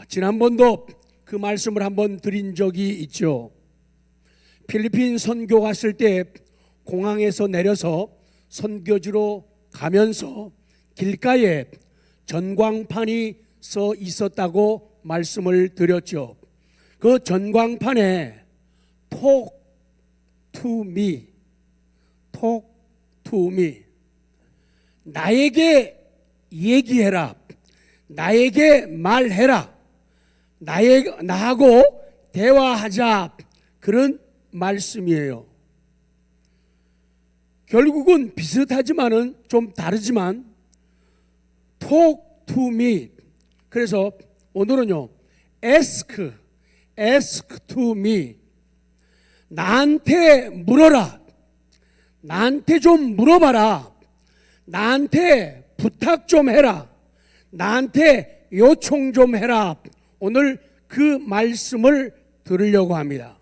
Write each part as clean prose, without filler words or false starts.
지난번도 그 말씀을 한번 드린 적이 있죠. 필리핀 선교 갔을 때 공항에서 내려서 선교지로 가면서 길가에 전광판이 써 있었다고 말씀을 드렸죠. 그 전광판에 Talk to me, Talk to me, 나에게 얘기해라, 나에게 말해라, 나하고 대화하자, 그런 말씀이에요. 결국은 비슷하지만은 좀 다르지만 Talk to me. 그래서 오늘은요, Ask to me. 나한테 물어라. 나한테 좀 물어봐라. 나한테 부탁 좀 해라. 나한테 요청 좀 해라. 오늘 그 말씀을 들으려고 합니다.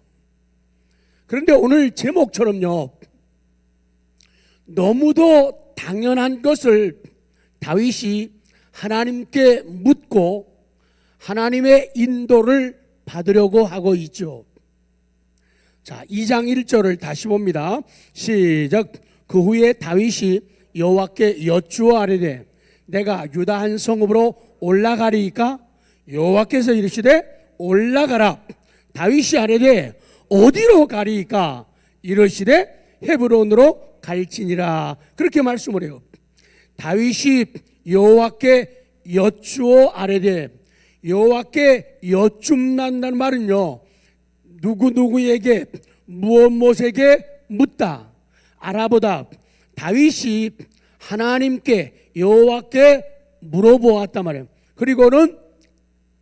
그런데 오늘 제목처럼요, 너무도 당연한 것을 다윗이 하나님께 묻고 하나님의 인도를 받으려고 하고 있죠. 자, 2장 1절을 다시 봅니다. 시작. 그 후에 다윗이 여호와께 여쭈어 아뢰되 내가 유다 한 성읍으로 올라가리이까? 여호와께서 이르시되 올라가라. 다윗이 아뢰되 어디로 가리이까? 이르시되 헤브론으로 갈지니라. 그렇게 말씀을 해요. 다윗이 여호와께 여쭈어 아뢰되, 여호와께 여쭙는다는 말은요, 누구에게 무엇에게 묻다, 알아보다. 다윗이 하나님께 여호와께 물어보았단 말이에요. 그리고는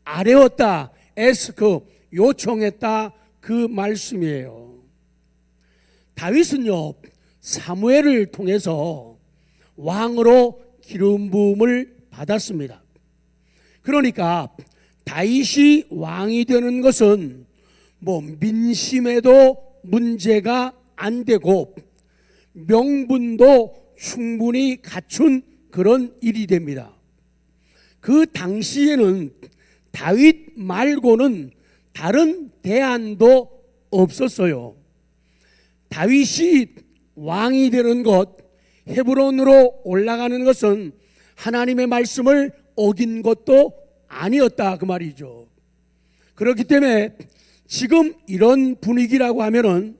아뢰었다, 에스크, 요청했다, 그 말씀이에요. 다윗은요, 사무엘을 통해서 왕으로 기름 부음을 받았습니다. 그러니까 다윗이 왕이 되는 것은 민심에도 문제가 안 되고 명분도 충분히 갖춘 그런 일이 됩니다. 그 당시에는 다윗 말고는 다른 대안도 없었어요. 다윗이 왕이 되는 것, 헤브론으로 올라가는 것은 하나님의 말씀을 어긴 것도 아니었다, 그 말이죠. 그렇기 때문에 지금 이런 분위기라고 하면은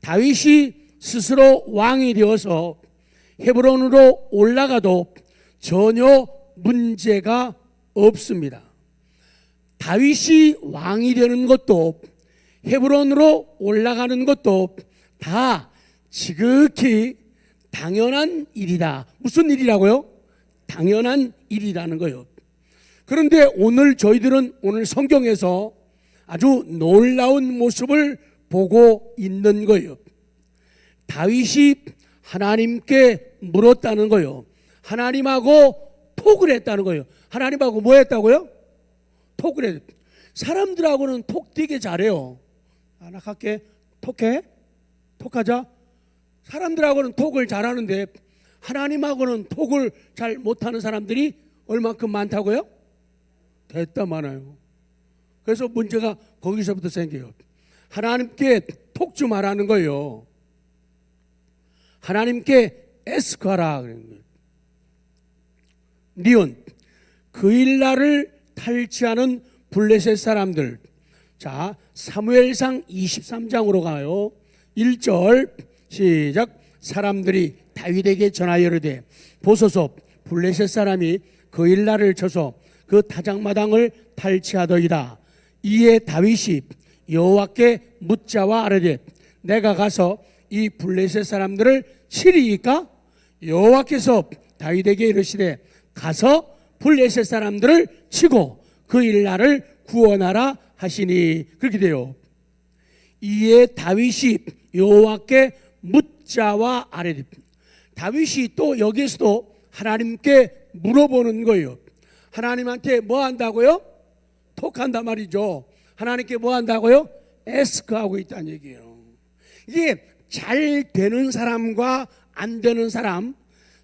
다윗이 스스로 왕이 되어서 헤브론으로 올라가도 전혀 문제가 없습니다. 다윗이 왕이 되는 것도 헤브론으로 올라가는 것도 다 지극히 당연한 일이다. 무슨 일이라고요? 당연한 일이라는 거예요. 그런데 오늘 저희들은 오늘 성경에서 아주 놀라운 모습을 보고 있는 거예요. 다윗이 하나님께 물었다는 거예요. 하나님하고 톡을 했다는 거예요. 하나님하고 뭐 했다고요? 톡을 했어요. 사람들하고는 톡 되게 잘해요. 나 갈게. 톡해? 톡하자. 사람들하고는 톡을 잘하는데 하나님하고는 톡을 잘 못하는 사람들이 얼만큼 많다고요? 됐다 많아요. 그래서 문제가 거기서부터 생겨요. 하나님께 톡 좀 하라는 거예요. 하나님께 에스크하라 그러는 거예요. 니온, 그 일날을 탈취하는 블레셋 사람들. 자, 사무엘상 23장으로 가요. 1절 시작. 사람들이 다윗에게 전하여 이르되 보소서, 블레셋 사람이 그 일날을 쳐서 그 타작마당을 탈취하더이다. 이에 다윗이 여호와께 묻자와 아뢰되 내가 가서 이 블레셋 사람들을 치리이까? 여호와께서 다윗에게 이르시되 가서 블레셋 사람들을 치고 그 일날을 구원하라 하시니. 그렇게 돼요. 이에 다윗이 여호와께 묻자와 아뢰되, 다윗이 또 여기에서도 하나님께 물어보는 거예요. 하나님한테 뭐 한다고요? 톡한단 말이죠. 하나님께 뭐 한다고요? 에스크하고 있다는 얘기예요. 이게 잘 되는 사람과 안 되는 사람,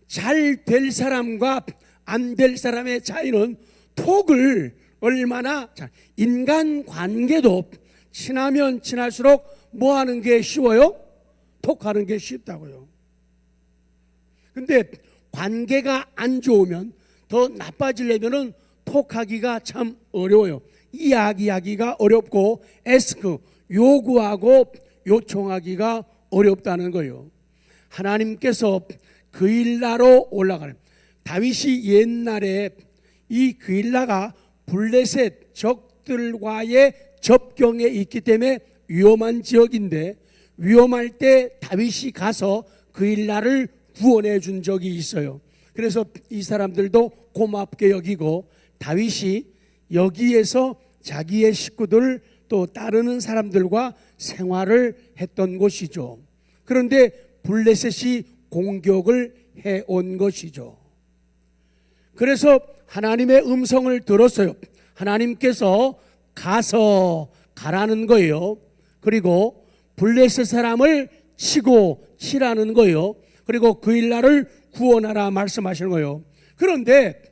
잘 될 사람과 안 될 사람의 차이는 톡을 얼마나 인간 관계도 친하면 친할수록 뭐 하는 게 쉬워요? 톡하는 게 쉽다고요. 근데 관계가 안 좋으면 더 나빠지려면은 톡하기가 참 어려워요. 이야기하기가 어렵고 에스크 요구하고 요청하기가 어렵다는 거예요. 하나님께서 그일라로 올라가는 다윗이 옛날에 이 그일라가 블레셋 적들과의 접경에 있기 때문에 위험한 지역인데 위험할 때 다윗이 가서 그일라를 구원해 준 적이 있어요. 그래서 이 사람들도 고맙게 여기고 다윗이 여기에서 자기의 식구들 또 따르는 사람들과 생활을 했던 곳이죠. 그런데 블레셋이 공격을 해온 것이죠. 그래서 하나님의 음성을 들었어요. 하나님께서 가서 가라는 거예요. 그리고 블레셋 사람을 치라는 거예요. 그리고 그일라를 구원하라 말씀하시는 거예요. 그런데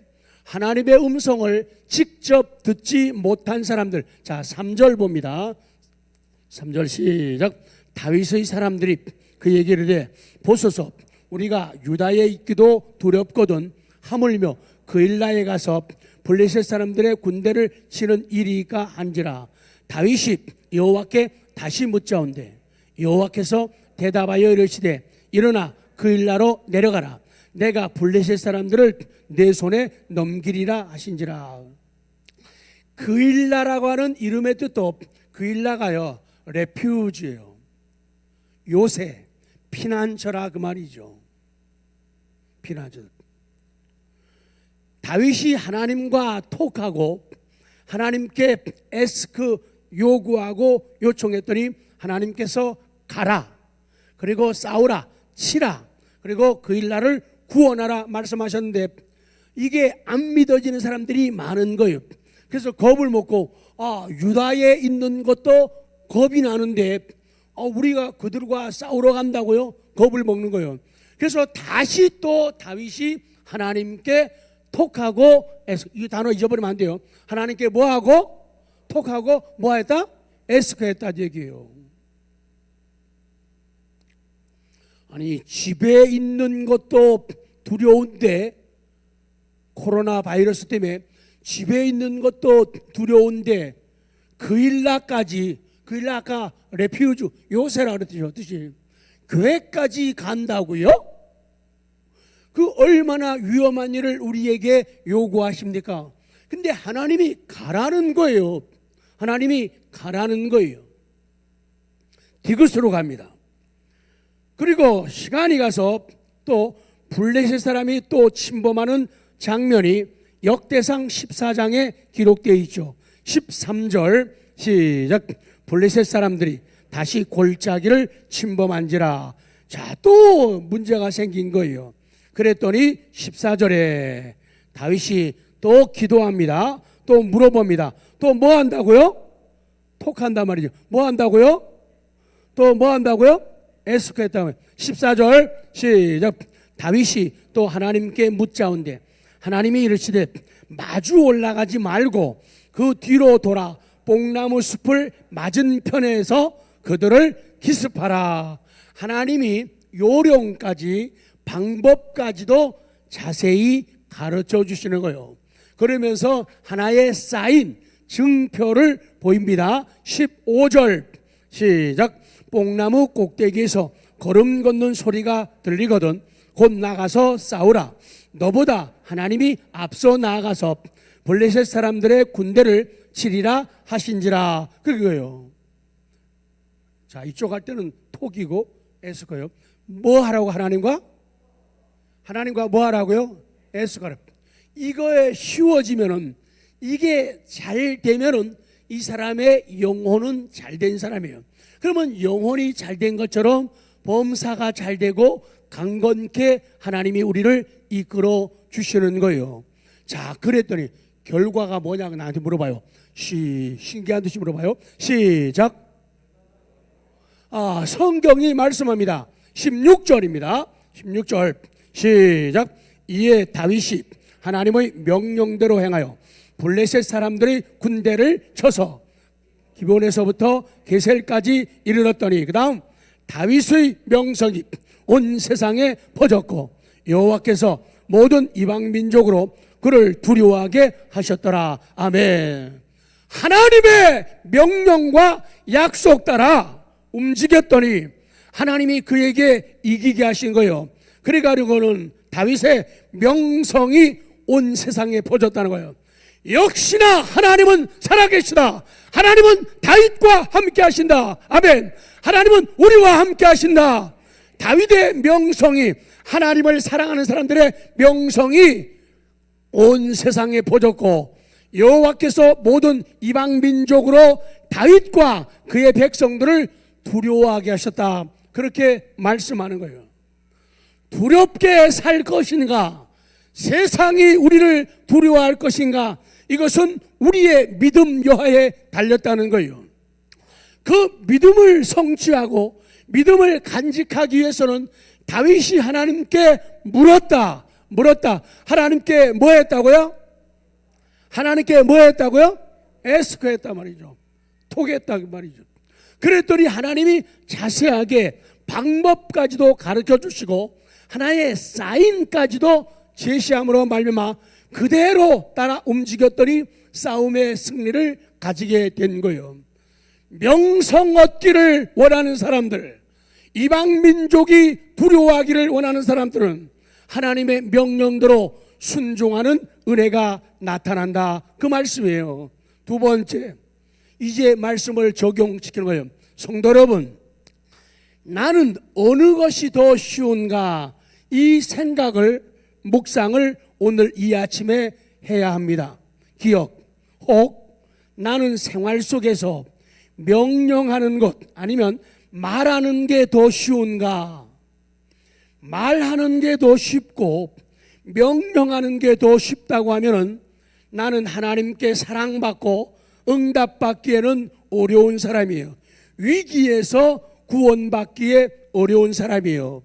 하나님의 음성을 직접 듣지 못한 사람들, 자 3절 봅니다. 3절 시작. 다윗의 사람들이 그 얘기를 해. 보소서, 우리가 유다에 있기도 두렵거든 하물며 그일라에 가서 블레셋 사람들의 군대를 치는 일이가 한지라. 다윗이 여호와께 다시 묻자온대 여호와께서 대답하여 이르시되 일어나 그일라로 내려가라. 내가 블레셋 사람들을 내 손에 넘기리라 하신지라. 그일라라고 하는 이름의 뜻도 그일라가요 레퓨지예요. 요새 피난처라 그 말이죠. 피난처. 다윗이 하나님과 톡하고 하나님께 에스크 요구하고 요청했더니 하나님께서 가라, 그리고 싸우라, 치라, 그리고 그일라를 구원하라 말씀하셨는데 이게 안 믿어지는 사람들이 많은 거예요. 그래서 겁을 먹고 유다에 있는 것도 겁이 나는데 우리가 그들과 싸우러 간다고요? 겁을 먹는 거예요. 그래서 다시 또 다윗이 하나님께 톡하고 이 단어 잊어버리면 안 돼요. 하나님께 뭐하고? 톡하고 뭐했다? 에스크했다 얘기예요. 아니 집에 있는 것도 두려운데 코로나 바이러스 때문에 집에 있는 것도 두려운데 그일라까지, 그일라 아까 레퓨즈 요새라 그랬죠. 뜻이 교회까지 간다고요? 그 얼마나 위험한 일을 우리에게 요구하십니까? 근데 하나님이 가라는 거예요. 하나님이 가라는 거예요. 디귿으로 갑니다. 그리고 시간이 가서 또 블레셋 사람이 또 침범하는 장면이 역대상 14장에 기록되어 있죠. 13절 시작. 블레셋 사람들이 다시 골짜기를 침범한지라. 자, 또 문제가 생긴 거예요. 그랬더니 14절에 다윗이 또 기도합니다. 또 물어봅니다. 또 뭐 한다고요? 톡한단 말이죠. 뭐 한다고요? 또 뭐 한다고요? 에스크했다고요. 14절 시작. 다윗이 또 하나님께 묻자온대 하나님이 이르시되 마주 올라가지 말고 그 뒤로 돌아 뽕나무 숲을 맞은편에서 그들을 기습하라. 하나님이 요령까지 방법까지도 자세히 가르쳐 주시는 거예요. 그러면서 하나의 사인 증표를 보입니다. 15절 시작. 뽕나무 꼭대기에서 걸음 걷는 소리가 들리거든 곧 나가서 싸우라. 너보다 하나님이 앞서 나아가서 블레셋 사람들의 군대를 치리라 하신지라. 그거예요. 자, 이쪽 할 때는 톡이고 에스커요. 뭐 하라고? 하나님과 뭐 하라고요? 에스커라. 이거에 쉬워지면은, 이게 잘 되면은 이 사람의 영혼은 잘 된 사람이에요. 그러면 영혼이 잘 된 것처럼 범사가 잘 되고 강건케 하나님이 우리를 이끌어 주시는 거예요. 자, 그랬더니 결과가 뭐냐고 나한테 물어봐요. 신기한 듯이 물어봐요. 시작. 성경이 말씀합니다. 16절입니다. 16절 시작. 이에 다윗이 하나님의 명령대로 행하여 블레셋 사람들이 군대를 쳐서 기본에서부터 게셀까지 이르렀더니 그 다음 다윗의 명성이 온 세상에 퍼졌고 여호와께서 모든 이방 민족으로 그를 두려워하게 하셨더라. 아멘. 하나님의 명령과 약속 따라 움직였더니 하나님이 그에게 이기게 하신 거예요. 그래가지고는 다윗의 명성이 온 세상에 퍼졌다는 거예요. 역시나 하나님은 살아계시다. 하나님은 다윗과 함께 하신다. 아멘. 하나님은 우리와 함께 하신다. 다윗의 명성이, 하나님을 사랑하는 사람들의 명성이 온 세상에 퍼졌고 여호와께서 모든 이방 민족으로 다윗과 그의 백성들을 두려워하게 하셨다. 그렇게 말씀하는 거예요. 두렵게 살 것인가? 세상이 우리를 두려워할 것인가? 이것은 우리의 믿음 여하에 달렸다는 거예요. 그 믿음을 성취하고 믿음을 간직하기 위해서는 다윗이 하나님께 물었다. 하나님께 뭐 했다고요? 하나님께 뭐 했다고요? 에스크했단 말이죠. 톡했단 말이죠. 그랬더니 하나님이 자세하게 방법까지도 가르쳐 주시고 하나의 사인까지도 제시함으로 말미암아 그대로 따라 움직였더니 싸움의 승리를 가지게 된 거예요. 명성 얻기를 원하는 사람들, 이방 민족이 두려워하기를 원하는 사람들은 하나님의 명령대로 순종하는 은혜가 나타난다. 그 말씀이에요. 두 번째, 이제 말씀을 적용시키는 거예요. 성도 여러분, 나는 어느 것이 더 쉬운가? 이 생각을, 묵상을 오늘 이 아침에 해야 합니다. 기억, 혹 나는 생활 속에서 명령하는 것 아니면 말하는 게 더 쉬운가? 말하는 게 더 쉽고 명령하는 게 더 쉽다고 하면은 나는 하나님께 사랑받고 응답받기에는 어려운 사람이에요. 위기에서 구원받기에 어려운 사람이에요.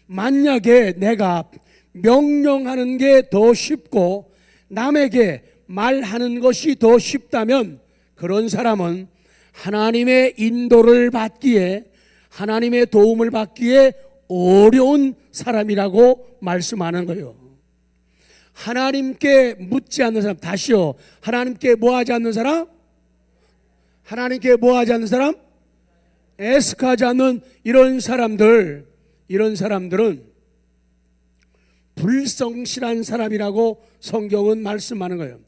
만약에 내가 명령하는 게 더 쉽고 남에게 말하는 것이 더 쉽다면 그런 사람은 하나님의 인도를 받기에, 하나님의 도움을 받기에 어려운 사람이라고 말씀하는 거예요. 하나님께 묻지 않는 사람, 다시요, 하나님께 뭐 하지 않는 사람? 하나님께 뭐 하지 않는 사람? 애석하지 않는 이런 사람들은 불성실한 사람이라고 성경은 말씀하는 거예요.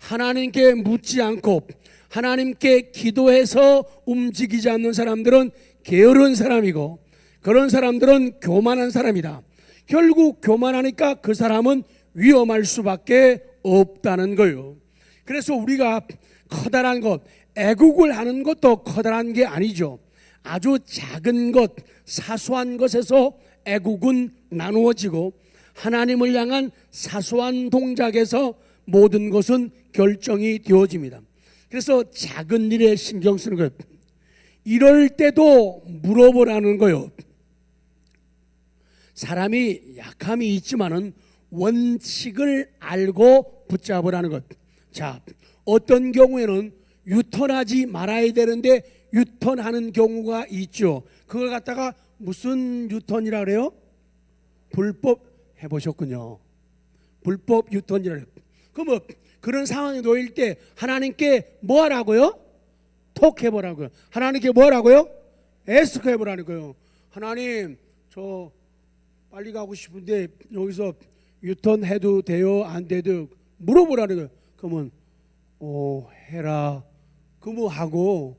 하나님께 묻지 않고 하나님께 기도해서 움직이지 않는 사람들은 게으른 사람이고 그런 사람들은 교만한 사람이다. 결국 교만하니까 그 사람은 위험할 수밖에 없다는 거예요. 그래서 우리가 커다란 것, 애국을 하는 것도 커다란 게 아니죠. 아주 작은 것, 사소한 것에서 애국은 나누어지고 하나님을 향한 사소한 동작에서 모든 것은 결정이 되어집니다. 그래서 작은 일에 신경 쓰는 거예요. 이럴 때도 물어보라는 거예요. 사람이 약함이 있지만은 원칙을 알고 붙잡으라는 것. 자, 어떤 경우에는 유턴하지 말아야 되는데 유턴하는 경우가 있죠. 그걸 갖다가 무슨 유턴이라 그래요? 불법 해보셨군요. 불법 유턴이라 그래요. 그럼 그런 상황에 놓일 때 하나님께 뭐 하라고요? 톡해보라고요. 하나님께 뭐 하라고요? 애석해보라는 거예요. 하나님, 저 빨리 가고 싶은데 여기서 유턴해도 돼요? 안 돼도 물어보라는 거예요. 그러면 해라. 그러면 하고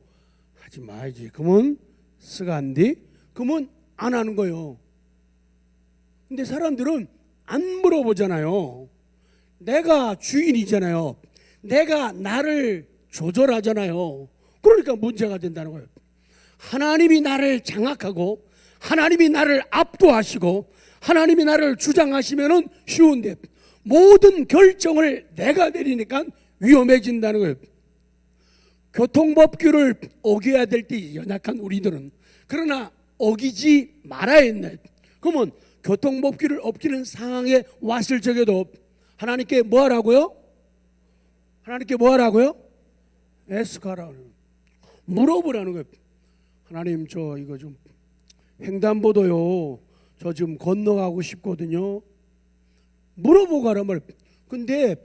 하지 말지. 그러면 쓰간디. 그러면 안 하는 거예요. 근데 사람들은 안 물어보잖아요. 내가 주인이잖아요. 내가 나를 조절하잖아요. 그러니까 문제가 된다는 거예요. 하나님이 나를 장악하고 하나님이 나를 압도하시고 하나님이 나를 주장하시면은 쉬운데 모든 결정을 내가 내리니까 위험해진다는 거예요. 교통법규를 어겨야 될 때 연약한 우리들은 그러나 어기지 말아야 했네. 그러면 교통법규를 어기는 상황에 왔을 적에도 하나님께 뭐 하라고요? 하나님께 뭐 하라고요? 애쓰라고요. 물어보라는 거예요. 하나님, 저 이거 좀 횡단보도요, 저 좀 건너가고 싶거든요. 물어보고 가란 말이에요. 근데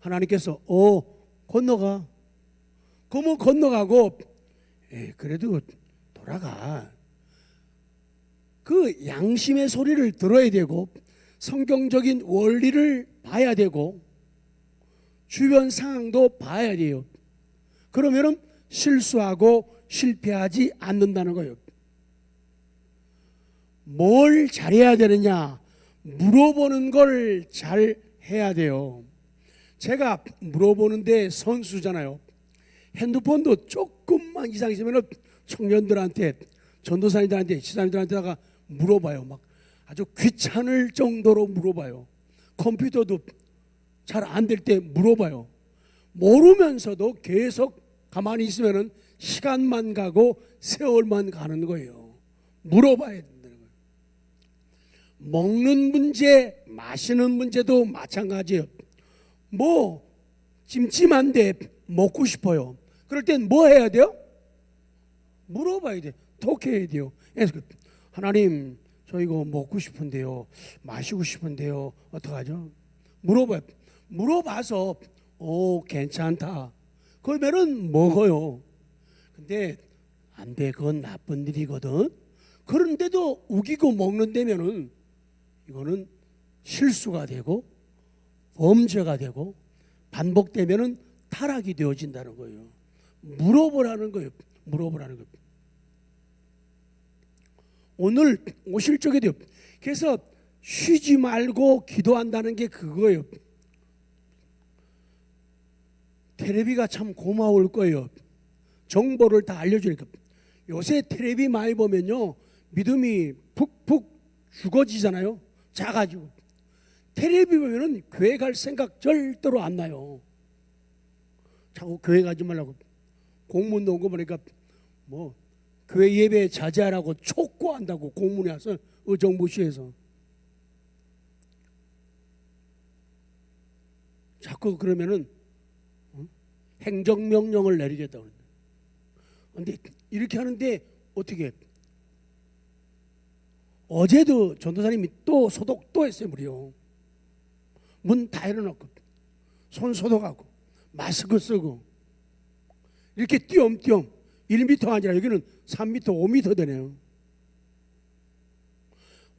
하나님께서 건너가. 그러면 건너가고, 그래도 돌아가. 그 양심의 소리를 들어야 되고, 성경적인 원리를 봐야 되고, 주변 상황도 봐야 돼요. 그러면은 실수하고 실패하지 않는다는 거예요. 뭘 잘해야 되느냐? 물어보는 걸 잘 해야 돼요. 제가 물어보는데 선수잖아요. 핸드폰도 조금만 이상 있으면 청년들한테, 전도사님들한테, 지사님들한테다가 물어봐요. 막 아주 귀찮을 정도로 물어봐요. 컴퓨터도 잘 안 될 때 물어봐요. 모르면서도 계속 가만히 있으면 시간만 가고 세월만 가는 거예요. 물어봐야 된다는 거예요. 먹는 문제, 마시는 문제도 마찬가지예요. 뭐 찜찜한데 먹고 싶어요. 그럴 땐 뭐 해야 돼요? 물어봐야 돼요. 독해야 돼요. 그래서 하나님, 저 이거 먹고 싶은데요, 마시고 싶은데요, 어떡하죠? 물어봐요. 물어봐서 괜찮다 그러면은 먹어요. 근데 안 돼, 그건 나쁜 일이거든. 그런데도 우기고 먹는다면은 이거는 실수가 되고 범죄가 되고 반복되면은 타락이 되어진다는 거예요. 물어보라는 거예요. 물어보라는 거예요. 오늘 오실 적에도, 그래서 쉬지 말고 기도한다는 게 그거예요. 텔레비가 참 고마울 거예요. 정보를 다 알려주니까. 요새 텔레비 많이 보면요, 믿음이 푹푹 죽어지잖아요. 작아지고. 텔레비 보면은 교회 갈 생각 절대로 안 나요. 자꾸 교회 가지 말라고. 공문도 온 거 보니까 뭐 교회 예배 자제하라고 촉구한다고 공문이 와서 의정부시에서. 자꾸 그러면은 행정명령을 내리겠다고. 그런데 이렇게 하는데 어떻게? 어제도 전도사님이 또 소독 또 했어요. 무려 문 다 열어놓고 손 소독하고 마스크 쓰고 이렇게 띄엄띄엄 1m 아니라 여기는 3m 5m 되네요.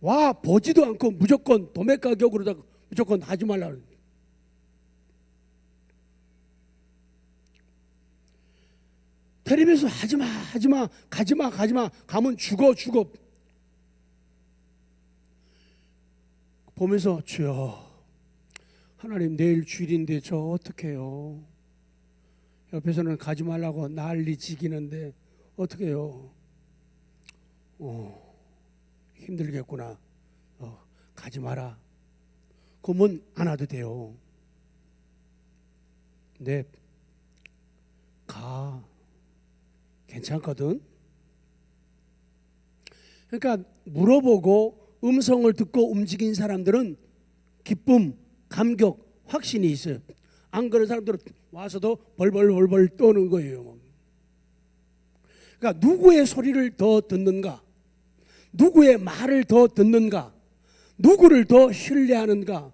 와, 보지도 않고 무조건 도매 가격으로다가 무조건 하지 말라고. 텔레비에서 하지마 하지마 가지마 가지마 가면 죽어 보면서 주여 하나님 내일 주일인데 저 어떡해요. 옆에서는 가지 말라고 난리 지기는데 어떡해요. 힘들겠구나. 가지 마라. 그러면 안 와도 돼요. 네, 가. 괜찮거든. 그러니까 물어보고 음성을 듣고 움직인 사람들은 기쁨, 감격, 확신이 있어요. 안 그런 사람들은 와서도 벌벌 떠는 거예요. 그러니까 누구의 소리를 더 듣는가? 누구의 말을 더 듣는가? 누구를 더 신뢰하는가?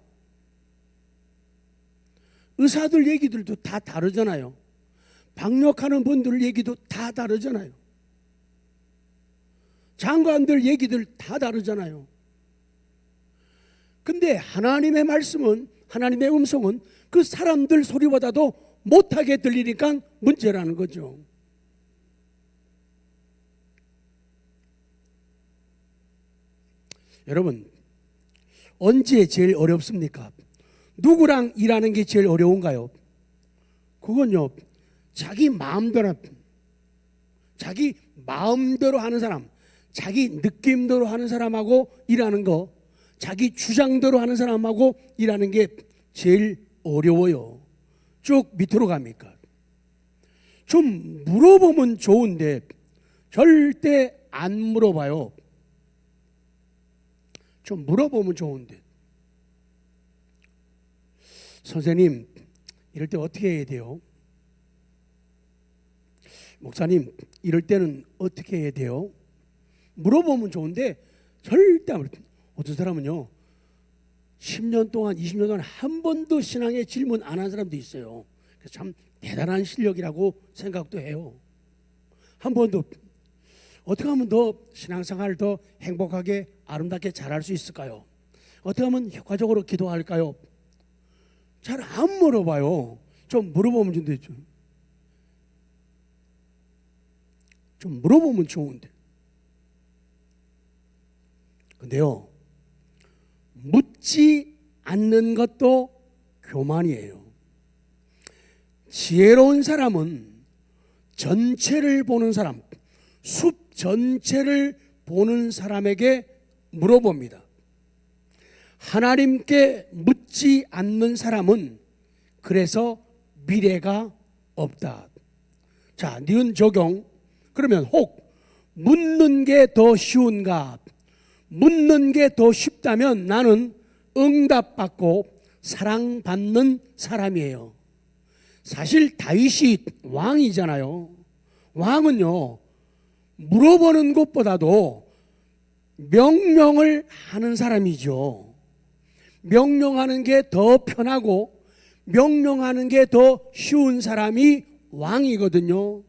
의사들 얘기들도 다 다르잖아요. 방역하는 분들 얘기도 다 다르잖아요. 장관들 얘기들 다 다르잖아요. 근데 하나님의 말씀은, 하나님의 음성은 그 사람들 소리보다도 못하게 들리니까 문제라는 거죠. 여러분, 언제 제일 어렵습니까? 누구랑 일하는 게 제일 어려운가요? 그건요, 자기 마음대로 하는 사람, 자기 느낌대로 하는 사람하고 일하는 거, 자기 주장대로 하는 사람하고 일하는 게 제일 어려워요. 쭉 밑으로 갑니까? 좀 물어보면 좋은데 절대 안 물어봐요. 좀 물어보면 좋은데, 선생님 이럴 때 어떻게 해야 돼요? 목사님, 이럴 때는 어떻게 해야 돼요? 물어보면 좋은데 절대 안 물어요. 어떤 사람은요 10년 동안 20년 동안 한 번도 신앙에 질문 안 한 사람도 있어요. 그래서 참 대단한 실력이라고 생각도 해요. 한 번도. 어떻게 하면 더 신앙생활을 더 행복하게 아름답게 잘할 수 있을까요? 어떻게 하면 효과적으로 기도할까요? 잘 안 물어봐요. 좀 물어보면 좋은데, 좀 물어보면 좋은데. 근데요, 묻지 않는 것도 교만이에요. 지혜로운 사람은 전체를 보는 사람, 숲 전체를 보는 사람에게 물어봅니다. 하나님께 묻지 않는 사람은 그래서 미래가 없다. 자, 니은 적용. 그러면 혹 묻는 게 더 쉬운가? 묻는 게 더 쉽다면 나는 응답받고 사랑받는 사람이에요. 사실 다윗이 왕이잖아요. 왕은요, 물어보는 것보다도 명령을 하는 사람이죠. 명령하는 게 더 편하고 명령하는 게 더 쉬운 사람이 왕이거든요.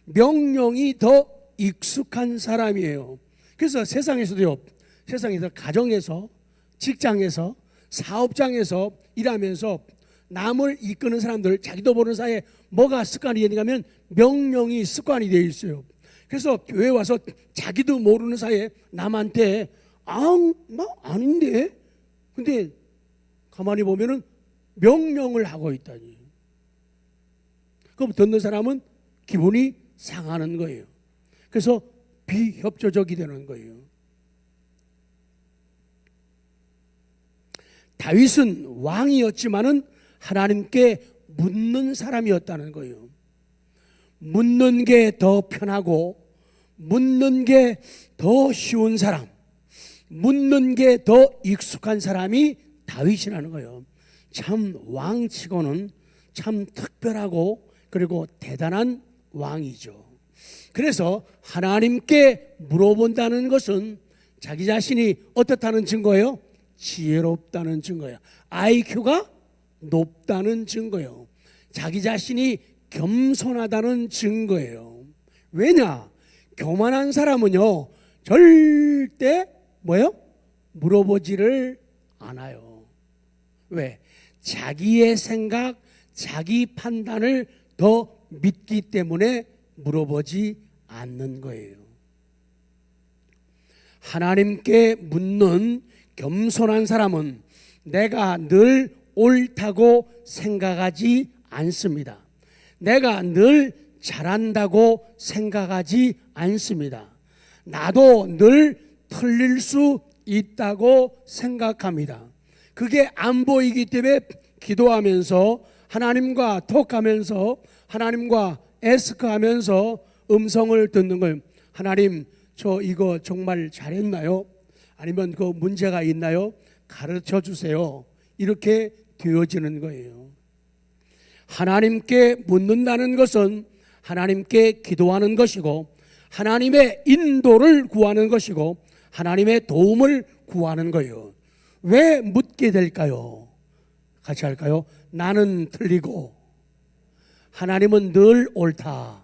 명령이 더 익숙한 사람이에요. 그래서 세상에서도요, 세상에서 가정에서, 직장에서, 사업장에서 일하면서 남을 이끄는 사람들, 자기도 모르는 사이에 뭐가 습관이 되는가 하면 명령이 습관이 되어 있어요. 그래서 교회 와서 자기도 모르는 사이에 남한테 아닌데? 근데 가만히 보면은 명령을 하고 있다니. 그럼 듣는 사람은 기분이 상하는 거예요. 그래서 비협조적이 되는 거예요. 다윗은 왕이었지만은 하나님께 묻는 사람이었다는 거예요. 묻는 게 더 편하고 묻는 게 더 쉬운 사람, 묻는 게 더 익숙한 사람이 다윗이라는 거예요. 참 왕치고는 참 특별하고 그리고 대단한 왕이죠. 그래서 하나님께 물어본다는 것은 자기 자신이 어떻다는 증거예요? 지혜롭다는 증거예요. IQ가 높다는 증거예요. 자기 자신이 겸손하다는 증거예요. 왜냐? 교만한 사람은요 절대 뭐예요? 물어보지를 않아요. 왜? 자기의 생각, 자기 판단을 더 믿기 때문에 물어보지 않는 거예요. 하나님께 묻는 겸손한 사람은 내가 늘 옳다고 생각하지 않습니다. 내가 늘 잘한다고 생각하지 않습니다. 나도 늘 틀릴 수 있다고 생각합니다. 그게 안 보이기 때문에 기도하면서 하나님과 톡하면서 하나님과 에스크하면서 음성을 듣는 거예요. 하나님, 저 이거 정말 잘했나요? 아니면 그 문제가 있나요? 가르쳐 주세요. 이렇게 되어지는 거예요. 하나님께 묻는다는 것은 하나님께 기도하는 것이고 하나님의 인도를 구하는 것이고 하나님의 도움을 구하는 거예요. 왜 묻게 될까요? 같이 할까요? 나는 틀리고 하나님은 늘 옳다.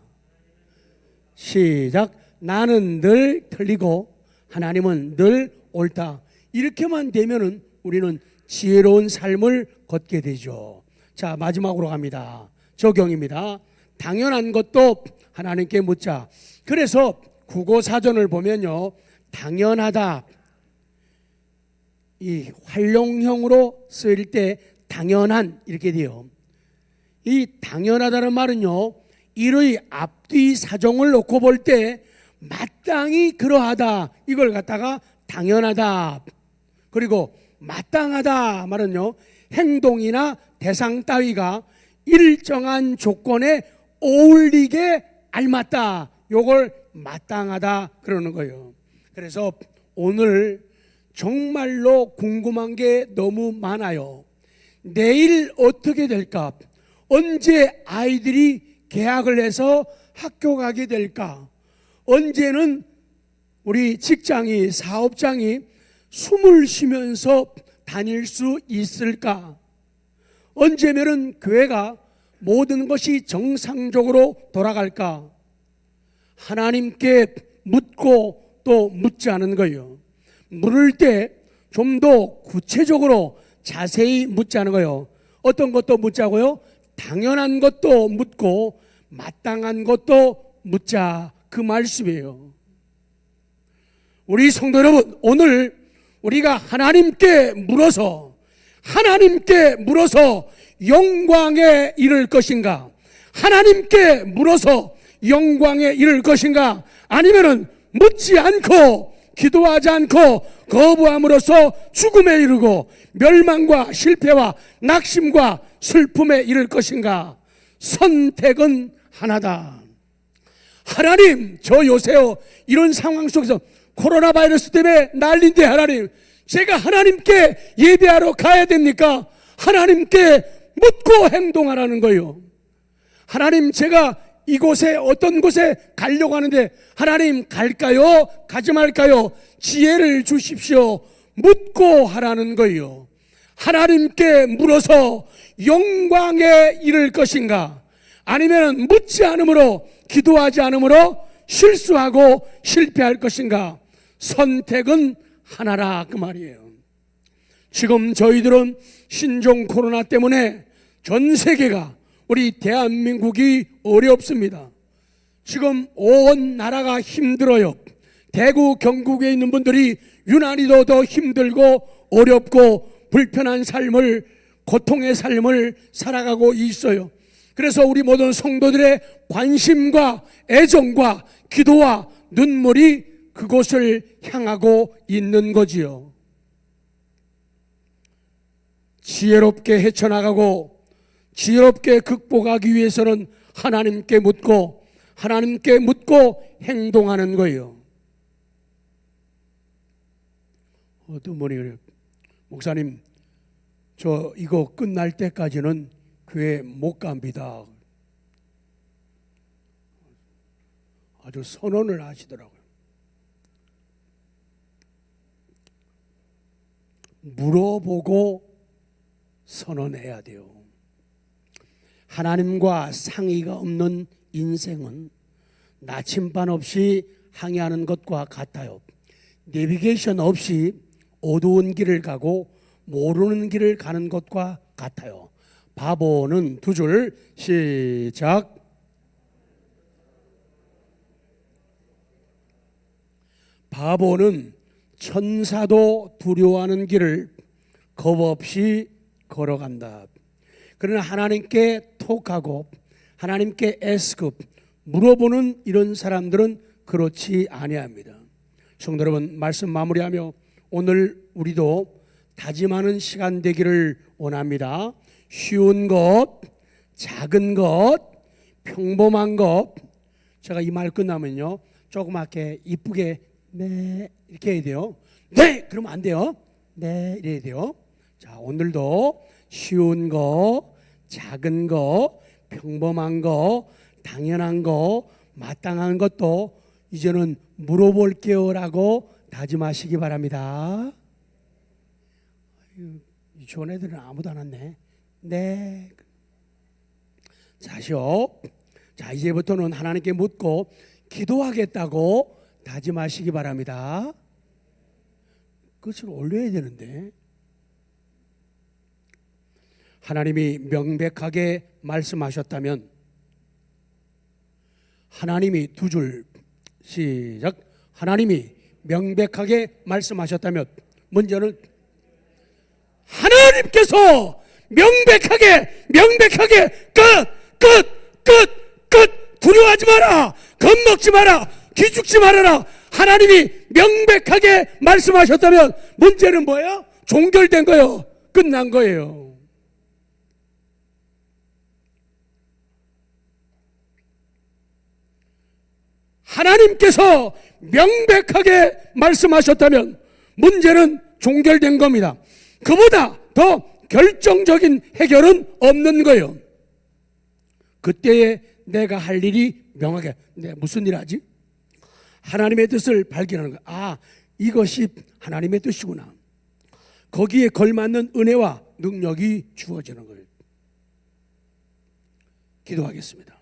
시작. 나는 늘 틀리고 하나님은 늘 옳다. 이렇게만 되면은 우리는 지혜로운 삶을 걷게 되죠. 자, 마지막으로 갑니다. 적용입니다. 당연한 것도 하나님께 묻자. 그래서 국어사전을 보면요, 당연하다, 이 활용형으로 쓰일 때 당연한 이렇게 돼요. 이 당연하다는 말은요, 이의 앞뒤 사정을 놓고 볼 때 마땅히 그러하다, 이걸 갖다가 당연하다. 그리고 마땅하다 말은요, 행동이나 대상 따위가 일정한 조건에 어울리게 알맞다, 요걸 마땅하다 그러는 거예요. 그래서 오늘 정말로 궁금한 게 너무 많아요. 내일 어떻게 될까? 언제 아이들이 개학을 해서 학교 가게 될까? 언제는 우리 직장이, 사업장이 숨을 쉬면서 다닐 수 있을까? 언제면은 교회가 모든 것이 정상적으로 돌아갈까? 하나님께 묻고 또 묻지 않은 거예요. 물을 때 좀 더 구체적으로 자세히 묻지 않은 거예요. 어떤 것도 묻자고요? 당연한 것도 묻고 마땅한 것도 묻자, 그 말씀이에요. 우리 성도 여러분, 오늘 우리가 하나님께 물어서 영광에 이를 것인가? 하나님께 물어서 영광에 이를 것인가? 아니면은 묻지 않고 기도하지 않고 거부함으로써 죽음에 이르고 멸망과 실패와 낙심과 슬픔에 이를 것인가? 선택은 하나다. 하나님, 저 요새요 이런 상황 속에서 코로나 바이러스 때문에 난리인데 하나님, 제가 하나님께 예배하러 가야 됩니까? 하나님께 묻고 행동하라는 거예요. 하나님, 제가 이곳에 어떤 곳에 가려고 하는데 하나님, 갈까요? 가지 말까요? 지혜를 주십시오. 묻고 하라는 거예요. 하나님께 물어서 영광에 이를 것인가? 아니면 묻지 않으므로, 기도하지 않으므로 실수하고 실패할 것인가? 선택은 하나라, 그 말이에요. 지금 저희들은 신종 코로나 때문에 전 세계가, 우리 대한민국이 어렵습니다. 지금 온 나라가 힘들어요. 대구 경북에 있는 분들이 유난히도 더 힘들고 어렵고 불편한 삶을, 고통의 삶을 살아가고 있어요. 그래서 우리 모든 성도들의 관심과 애정과 기도와 눈물이 그곳을 향하고 있는 거지요. 지혜롭게 헤쳐나가고 지혜롭게 극복하기 위해서는 하나님께 묻고 행동하는 거예요. 어떤 분이 그래요. 목사님, 저 이거 끝날 때까지는 교회 못 갑니다. 아주 선언을 하시더라고요. 물어보고 선언해야 돼요. 하나님과 상의가 없는 인생은 나침반 없이 항해하는 것과 같아요. 내비게이션 없이 어두운 길을 가고 모르는 길을 가는 것과 같아요. 바보는 두 줄, 시작. 바보는 천사도 두려워하는 길을 겁 없이 걸어간다. 그러나 하나님께 톡하고 하나님께 애스급 물어보는 이런 사람들은 그렇지 아니합니다. 성도 여러분, 말씀 마무리하며 오늘 우리도 다짐하는 시간 되기를 원합니다. 쉬운 것, 작은 것, 평범한 것. 제가 이 말 끝나면요 조그맣게 이쁘게 네 이렇게 해야 돼요. 네 그러면 안 돼요. 네 이래야 돼요. 자, 오늘도 쉬운 거, 작은 거, 평범한 거, 당연한 거, 마땅한 것도 이제는 물어볼게요 라고 다짐하시기 바랍니다. 이 좋은 애들은 아무도 안 왔네. 네. 자시오. 자, 이제부터는 하나님께 묻고 기도하겠다고 다짐하시기 바랍니다. 끝을 올려야 되는데 하나님이 명백하게 말씀하셨다면, 하나님이 두 줄, 시작. 하나님이 명백하게 말씀하셨다면, 먼저는 하나님께서 명백하게 끝 두려워하지 마라, 겁먹지 마라, 기죽지 말아라. 하나님이 명백하게 말씀하셨다면 문제는 뭐예요? 종결된 거예요. 끝난 거예요. 하나님께서 명백하게 말씀하셨다면 문제는 종결된 겁니다. 그보다 더 결정적인 해결은 없는 거예요. 그때에 내가 할 일이 명하게. 네, 무슨 일 하지? 하나님의 뜻을 발견하는 거야. 아, 이것이 하나님의 뜻이구나. 거기에 걸맞는 은혜와 능력이 주어지는 거예요. 기도하겠습니다.